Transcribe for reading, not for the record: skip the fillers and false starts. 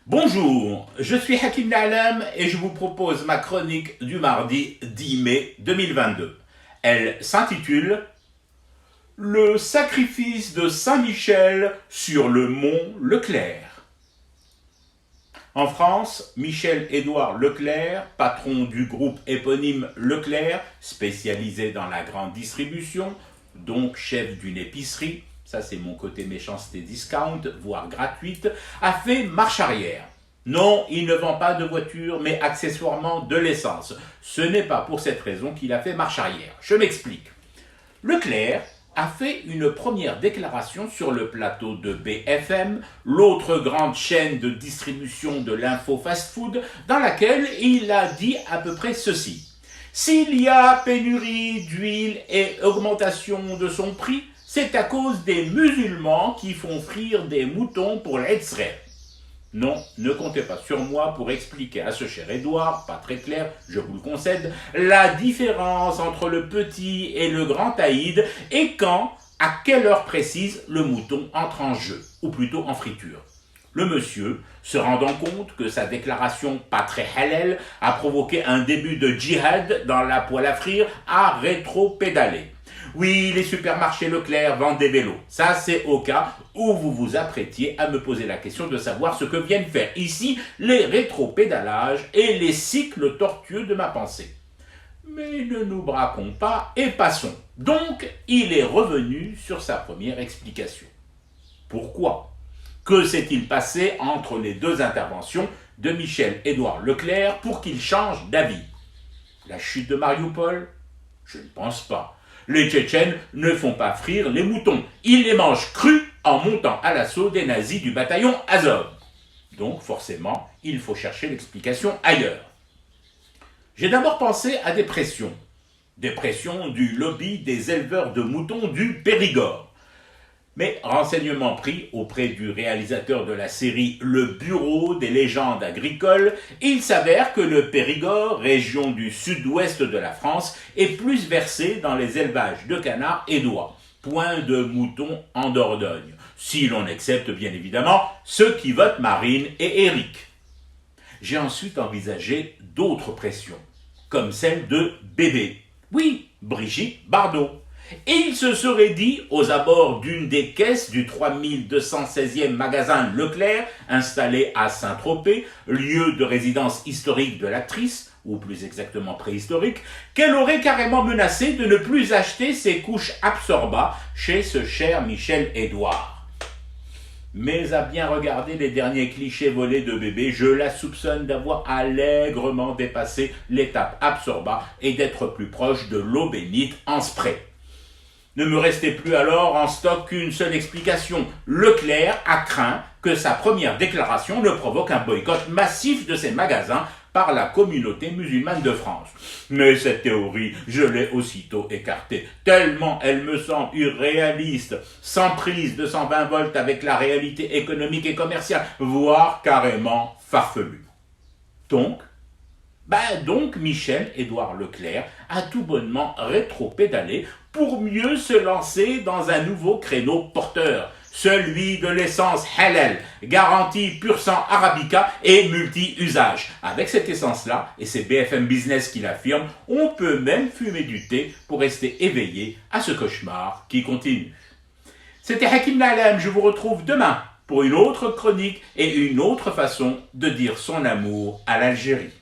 Bonjour, je suis Hakim Na'alam et je vous propose ma chronique du mardi 10 mai 2022. Elle s'intitule « Le sacrifice de Saint-Michel sur le mont Leclerc ». En France, Michel-Édouard Leclerc, patron du groupe éponyme Leclerc, spécialisé dans la grande distribution, donc chef d'une épicerie, ça c'est mon côté méchanceté discount, voire gratuite, a fait marche arrière. Non, il ne vend pas de voiture, mais accessoirement de l'essence. Ce n'est pas pour cette raison qu'il a fait marche arrière. Je m'explique. Leclerc a fait une première déclaration sur le plateau de BFM, l'autre grande chaîne de distribution de l'info fast-food, dans laquelle il a dit à peu près ceci. S'il y a pénurie d'huile et augmentation de son prix, c'est à cause des musulmans qui font frire des moutons pour l'Etzrel. Non, ne comptez pas sur moi pour expliquer à ce cher Édouard, pas très clair, je vous le concède, la différence entre le petit et le grand Aïd et quand, à quelle heure précise, le mouton entre en jeu, ou plutôt en friture. Le monsieur, se rendant compte que sa déclaration pas très halal a provoqué un début de djihad dans la poêle à frire, a rétro-pédalé. Oui, les supermarchés Leclerc vendent des vélos. Ça, c'est au cas où vous vous apprêtiez à me poser la question de savoir ce que viennent faire ici les rétro-pédalages et les cycles tortueux de ma pensée. Mais ne nous braquons pas et passons. Donc, il est revenu sur sa première explication. Pourquoi ? Que s'est-il passé entre les deux interventions de Michel-Édouard Leclerc pour qu'il change d'avis ? La chute de Mariupol ? Je ne pense pas. Les Tchétchènes ne font pas frire les moutons. Ils les mangent crus en montant à l'assaut des nazis du bataillon Azov. Donc forcément, il faut chercher l'explication ailleurs. J'ai d'abord pensé à des pressions. Des pressions du lobby des éleveurs de moutons du Périgord. Mais renseignements pris auprès du réalisateur de la série Le Bureau des légendes agricoles, il s'avère que le Périgord, région du sud-ouest de la France, est plus versé dans les élevages de canards et d'oies, point de moutons en Dordogne, si l'on accepte bien évidemment ceux qui votent Marine et Éric. J'ai ensuite envisagé d'autres pressions, comme celle de Bébé, oui, Brigitte Bardot. Et il se serait dit, aux abords d'une des caisses du 3216e magasin Leclerc, installé à Saint-Tropez, lieu de résidence historique de l'actrice, ou plus exactement préhistorique, qu'elle aurait carrément menacé de ne plus acheter ses couches Absorba chez ce cher Michel-Édouard. Mais à bien regarder les derniers clichés volés de Bébé, je la soupçonne d'avoir allègrement dépassé l'étape Absorba et d'être plus proche de l'eau bénite en spray. Ne me restait plus alors en stock qu'une seule explication. Leclerc a craint que sa première déclaration ne provoque un boycott massif de ses magasins par la communauté musulmane de France. Mais cette théorie, je l'ai aussitôt écartée, tellement elle me semble irréaliste, sans prise de 120 volts avec la réalité économique et commerciale, voire carrément farfelue. Donc Michel-Édouard Leclerc a tout bonnement rétro-pédalé pour mieux se lancer dans un nouveau créneau porteur, celui de l'essence halal, garantie pur sang arabica et multi-usage. Avec cette essence-là, et c'est BFM Business qui l'affirme, on peut même fumer du thé pour rester éveillé à ce cauchemar qui continue. C'était Hakim Na'alam, je vous retrouve demain pour une autre chronique et une autre façon de dire son amour à l'Algérie.